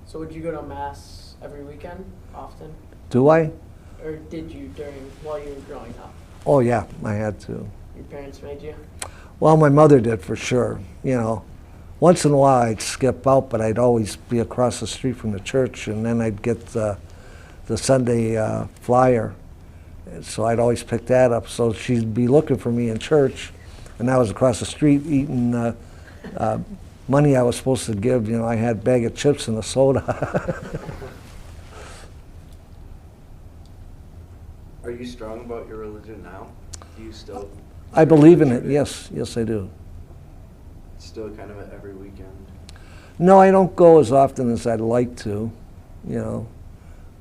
So would you go to mass every weekend, often? Do I? Or did you while you were growing up? Oh yeah, I had to. Your parents made you? Well, my mother did for sure. Once in a while I'd skip out, but I'd always be across the street from the church, and then I'd get the Sunday flyer. So I'd always pick that up. So she'd be looking for me in church, and I was across the street eating money I was supposed to give. I had a bag of chips and a soda. Are you strong about your religion now? Do you still? I believe in it, yes, I do. Still kind of every weekend? No, I don't go as often as I'd like to,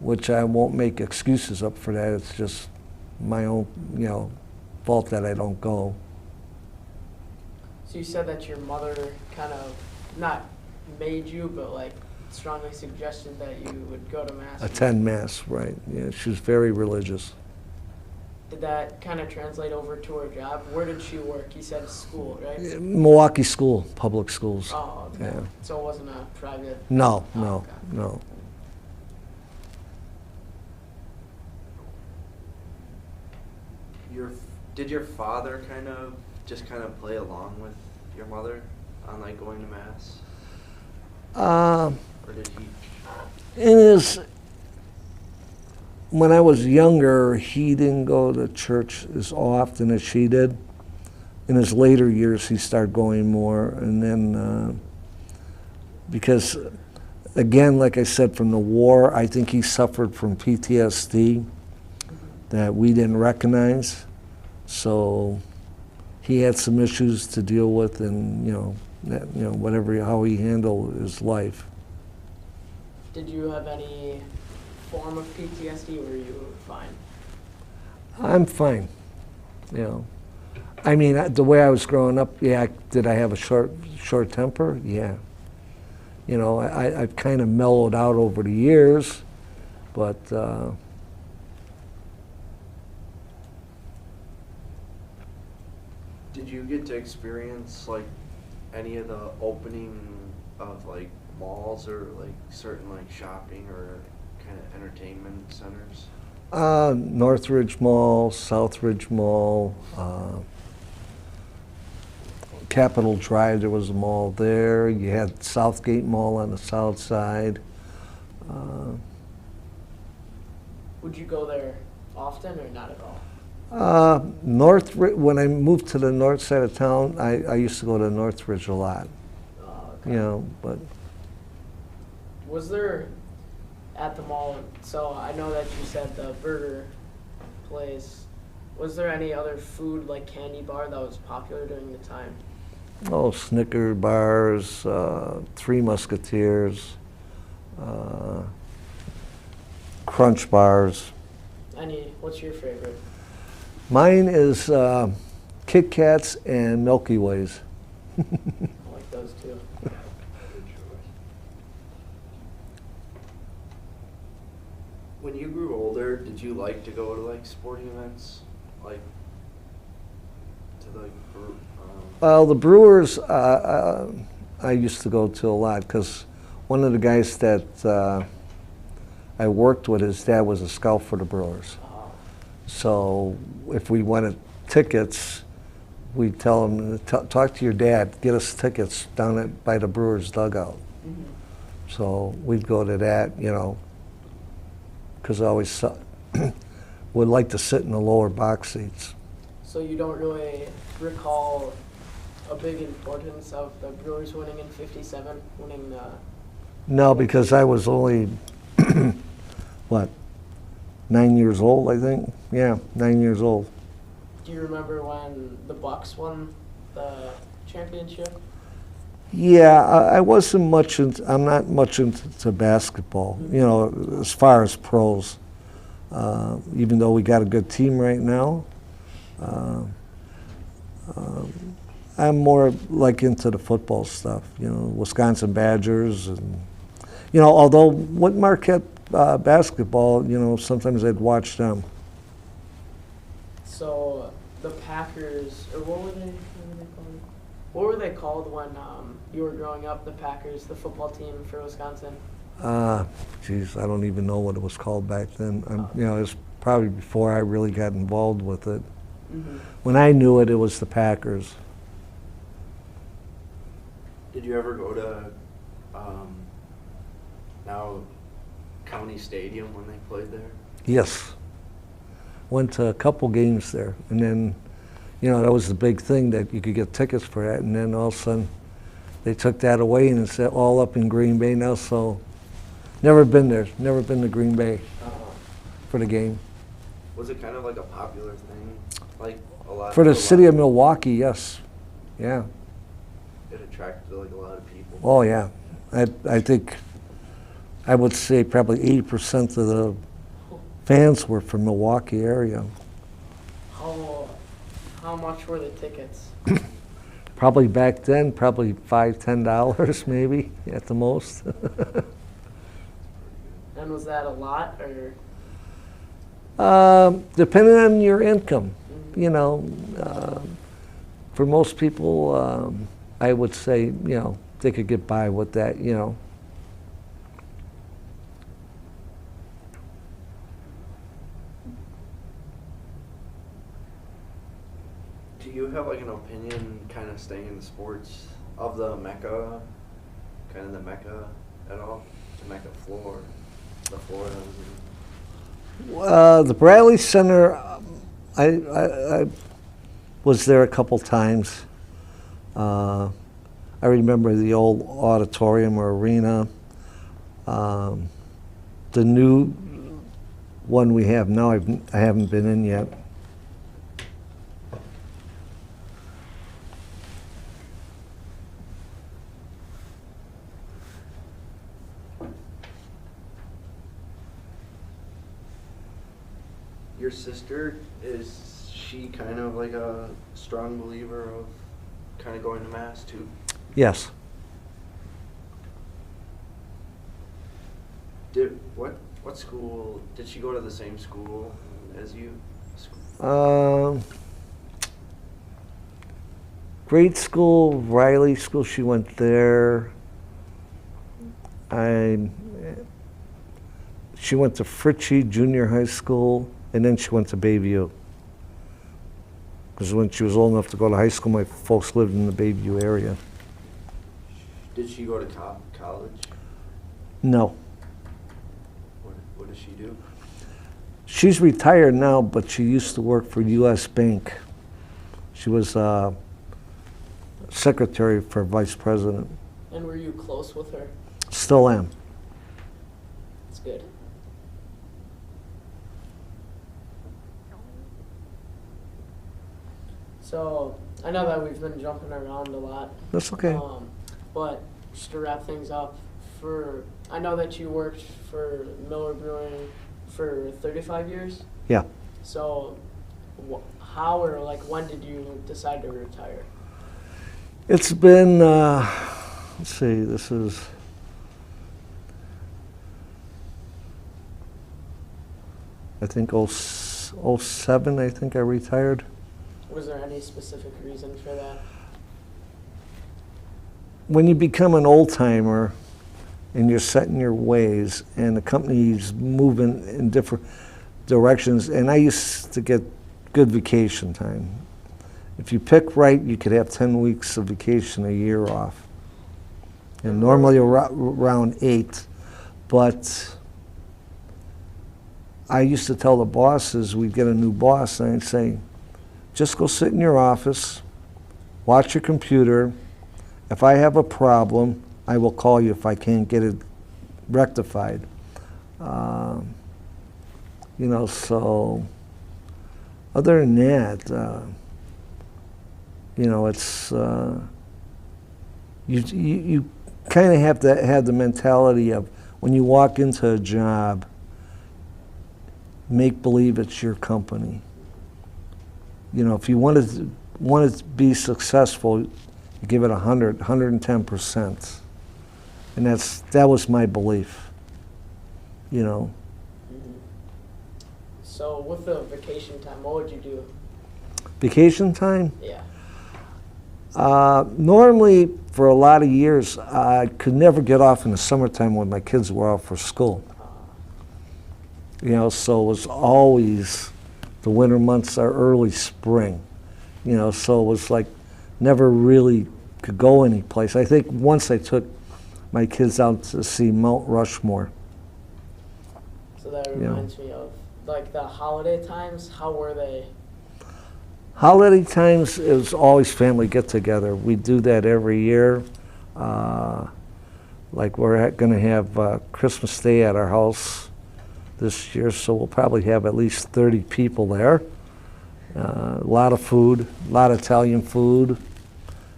which I won't make excuses up for that. It's just my own, fault that I don't go. So you said that your mother kind of not made you, but like strongly suggested that you would go to mass. Attend mass, right? Yeah, she was very religious. Did that kind of translate over to her job? Where did she work? You said school, right? Milwaukee school, public schools. Oh, okay. Yeah. So it wasn't a private? No. Okay. Did your father kind of play along with your mother on like going to mass? Or did he? When I was younger, he didn't go to church as often as she did. In his later years, he started going more, and then because, again, like I said, from the war, I think he suffered from PTSD that we didn't recognize. So he had some issues to deal with, and how he handled his life. Did you have any form of PTSD, or were you fine? I'm fine. I mean, the way I was growing up, yeah. Did I have a short temper? Yeah. I've kind of mellowed out over the years, but did you get to experience like any of the opening of like malls or like certain like shopping or kind of entertainment centers? Northridge Mall, Southridge Mall, Capitol Drive, there was a mall there. You had Southgate Mall on the south side. Would you go there often or not at all? When I moved to the north side of town, I used to go to Northridge a lot. Okay. But Was there at the mall, so I know that you said the burger place, was there any other food like candy bar that was popular during the time? Oh, Snicker bars, Three Musketeers, Crunch bars. What's your favorite? Mine is Kit Kats and Milky Ways. I like those too. Good choice. When you grew older, did you like to go to like sporting events, like to like? Well, the Brewers, I used to go to a lot because one of the guys that I worked with, his dad was a scout for the Brewers. So if we wanted tickets, we'd tell him, talk to your dad, get us tickets down by the Brewers dugout. Mm-hmm. So we'd go to that, because I always would like to sit in the lower box seats. So you don't really recall a big importance of the Brewers winning in '57, winning the... No, because I was only, 9 years old, I think? Yeah, 9 years old. Do you remember when the Bucks won the championship? Yeah, I wasn't much into, I'm not much into basketball, as far as pros. Even though we got a good team right now, I'm more like into the football stuff, Wisconsin Badgers and, although with Marquette basketball, sometimes I'd watch them. So the Packers, or what were they called? What were they called when you were growing up, the Packers, the football team for Wisconsin? Geez, I don't even know what it was called back then. It was probably before I really got involved with it. Mm-hmm. When I knew it, it was the Packers. Did you ever go to now County Stadium when they played there? Yes. Went to a couple games there, and then, that was the big thing that you could get tickets for that, and then all of a sudden they took that away and it's all up in Green Bay now, so never been there, never been to Green Bay for the game. Was it kind of like a popular thing? Like a lot For the a city lot of Milwaukee, yes. Yeah. It attracted like a lot of people. Oh, yeah. I think, I would say probably 80% of the fans were from Milwaukee area. How much were the tickets? Probably back then, probably $5-10 maybe at the most. And was that a lot, or? Depending on your income, Mm-hmm. For most people, I would say, they could get by with that, Do you have like an opinion, kind of staying in the sports, of the Mecca, kind of the Mecca at all? The Mecca floor, the floor that was in. The Bradley Center, I was there a couple times. I remember the old auditorium or arena. The new one we have now, I haven't been in yet. Your sister, is she kind of like a strong believer of kind of going to Mass too? Yes. What school, did she go to the same school as you? Grade school, Riley School, she went there. She went to Fritchie Junior High School, and then she went to Bayview. Because when she was old enough to go to high school, my folks lived in the Bayview area. Did she go to college? No. What does she do? She's retired now, but she used to work for U.S. Bank. She was secretary for vice president. And were you close with her? Still am. That's good. So I know that we've been jumping around a lot. That's okay. But just to wrap things up, I know that you worked for Miller Brewing for 35 years. Yeah. So how or like when did you decide to retire? It's been, let's see, this is, I think, 07, I think I retired. Was there any specific reason for that? When you become an old timer and you're set in your ways and the company's moving in different directions, and I used to get good vacation time. If you pick right, you could have 10 weeks of vacation a year off. And normally around 8. But I used to tell the bosses, we'd get a new boss, and I'd say, just go sit in your office, watch your computer. If I have a problem, I will call you if I can't get it rectified. So other than that, it's, you kind of have to have the mentality of when you walk into a job, make believe it's your company. If you want to be successful, you give it 110%. And that was my belief, So with the vacation time, what would you do? Vacation time? Yeah. Normally, for a lot of years, I could never get off in the summertime when my kids were out for school. So it was always the winter months or early spring. So it was like never really could go anyplace. I think once I took my kids out to see Mount Rushmore. So that reminds me of like the holiday times. How were they? Holiday times, it was always family get-together. We do that every year. Like we're going to have Christmas Day at our house this year, so we'll probably have at least 30 people there. A lot of food, a lot of Italian food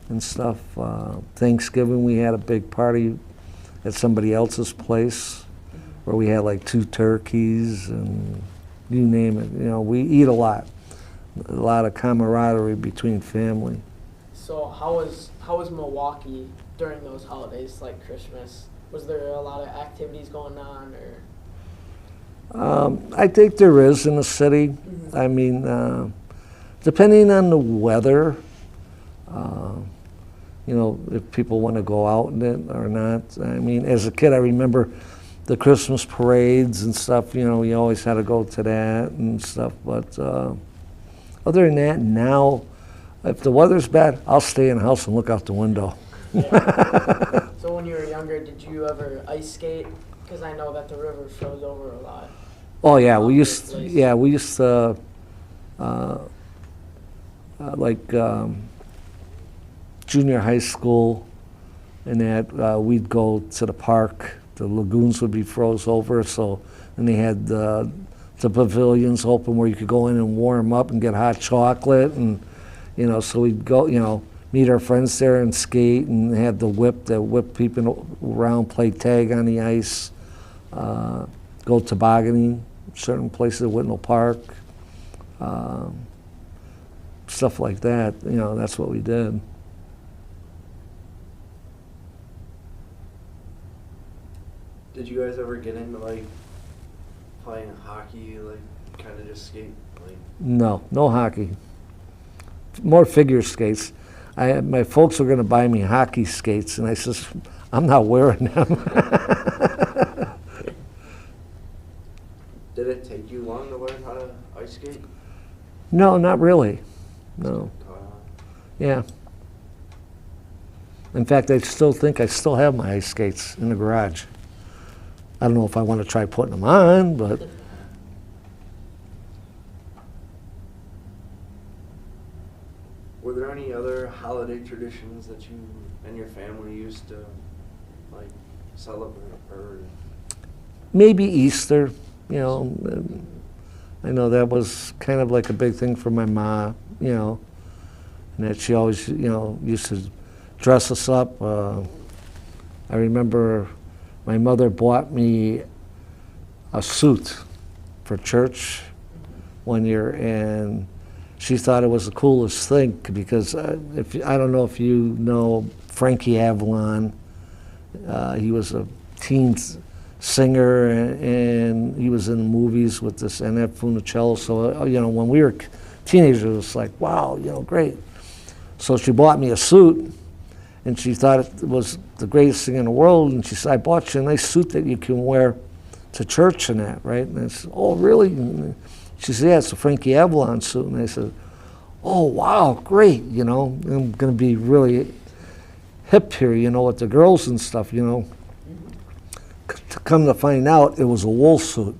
and stuff. Thanksgiving, we had a big party at somebody else's place where we had like 2 turkeys and you name it. We eat a lot of camaraderie between family. So how was Milwaukee during those holidays, like Christmas? Was there a lot of activities going on, or? I think there is in the city. Mm-hmm. I mean, depending on the weather, if people want to go out in it or not. I mean, as a kid, I remember the Christmas parades and stuff. You always had to go to that and stuff. But other than that, now, if the weather's bad, I'll stay in the house and look out the window. Yeah. So when you were younger, did you ever ice skate? Because I know that the river froze over a lot. Oh yeah, we used to junior high school, and that we'd go to the park. The lagoons would be froze over, and they had the pavilions open where you could go in and warm up and get hot chocolate, and so we'd go, meet our friends there and skate, and have the whip people around, play tag on the ice, go tobogganing, certain places at Whitnall Park, stuff like that. That's what we did. Did you guys ever get into like playing hockey, like kind of just skate? Like No hockey. More figure skates. My folks were going to buy me hockey skates, and I says, I'm not wearing them. Did it take you long to learn how to ice skate? No, not really. No. Yeah. In fact, I still think I still have my ice skates in the garage. I don't know if I want to try putting them on, but Were there any other holiday traditions that you and your family used to like celebrate, or? maybe Easter. I know that was kind of like a big thing for my ma. and that she always, used to dress us up. I remember my mother bought me a suit for church one year, and she thought it was the coolest thing because I don't know if you know Frankie Avalon. He was a teen singer, and he was in the movies with this Annette Funicello. So when we were teenagers, it was like, wow, great. So she bought me a suit, and she thought it was the greatest thing in the world. And she said, I bought you a nice suit that you can wear to church and that, right? And I said, oh, really? And she said, yeah, it's a Frankie Avalon suit. And I said, oh, wow, great, I'm going to be really hip here, with the girls and stuff, To come to find out, it was a wool suit.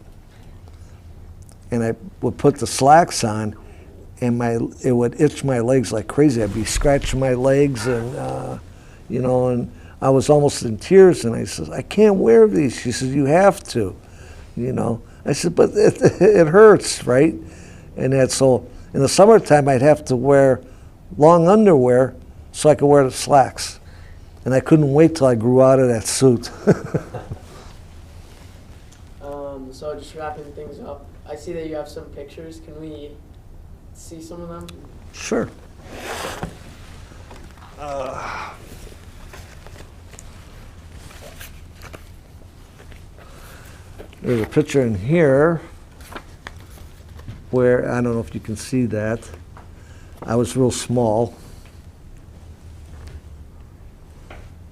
And I would put the slacks on, and it would itch my legs like crazy. I'd be scratching my legs, and, and I was almost in tears, and I said, I can't wear these. She said, you have to, I said, but it hurts, right? And that's so in the summertime, I'd have to wear long underwear so I could wear the slacks. And I couldn't wait till I grew out of that suit. So just wrapping things up, I see that you have some pictures. Can we see some of them? Sure. There's a picture in here where, I don't know if you can see that, I was real small.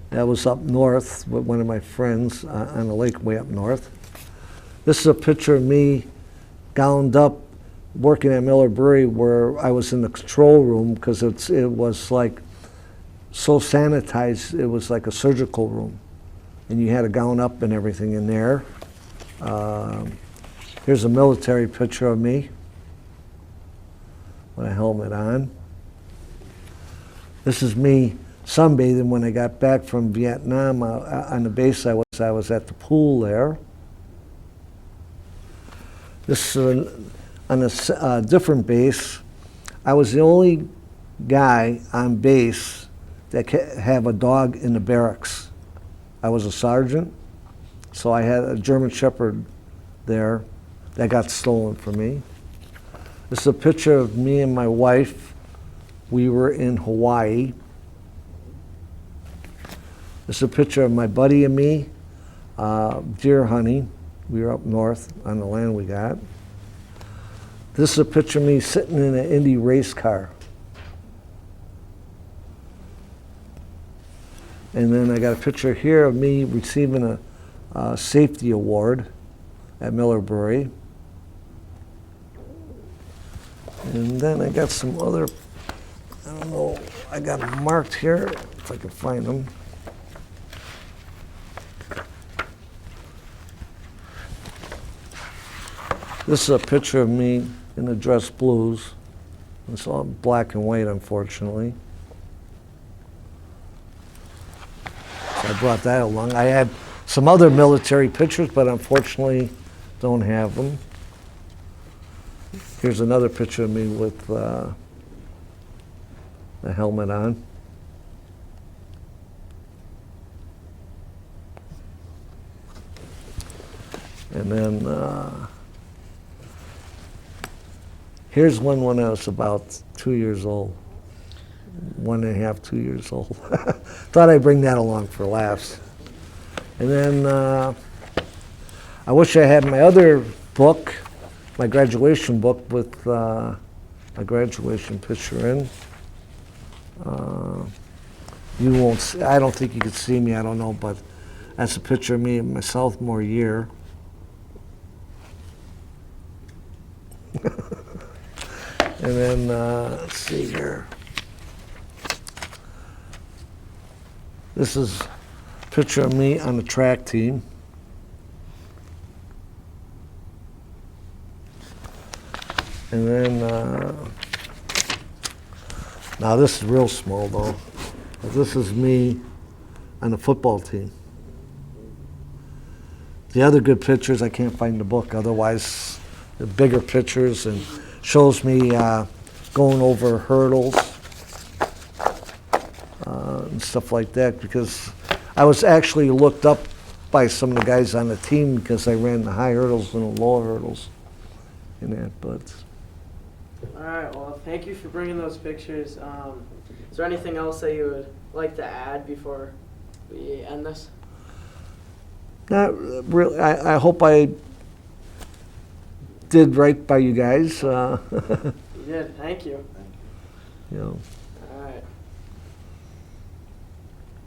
That was up north with one of my friends on a lake way up north. This is a picture of me gowned up working at Miller Brewery, where I was in the control room because it was like so sanitized, it was like a surgical room. And you had a gown up and everything in there. Here's a military picture of me with a helmet on. This is me sunbathing when I got back from Vietnam. On the base I was at the pool there. This is on a different base. I was the only guy on base that could have a dog in the barracks. I was a sergeant, so I had a German Shepherd there that got stolen from me. This is a picture of me and my wife. We were in Hawaii. This is a picture of my buddy and me, deer hunting. We were up north on the land we got. This is a picture of me sitting in an Indy race car. And then I got a picture here of me receiving a safety award at Miller Brewery. And then I got some other, I don't know, I got them marked here, if I can find them. This is a picture of me in the dress blues. It's all black and white, unfortunately. So I brought that along. I had some other military pictures, but unfortunately don't have them. Here's another picture of me with the helmet on. And then here's one when I was about 2 years old. 1.5, 2 years old. Thought I'd bring that along for laughs. And then I wish I had my other book, my graduation book with my graduation picture in. You won't see, I don't think you could see me, I don't know, but that's a picture of me in my sophomore year. And then, let's see here. This is a picture of me on the track team. And then, now this is real small though. This is me on the football team. The other good pictures, I can't find the book, otherwise the bigger pictures, and shows me going over hurdles. and stuff like that, because I was actually looked up by some of the guys on the team because I ran the high hurdles and the low hurdles and that, but All right. Well, thank you for bringing those pictures. Is there anything else that you would like to add before we end this? not really. I hope I did right by you guys. You did. Thank you. You know.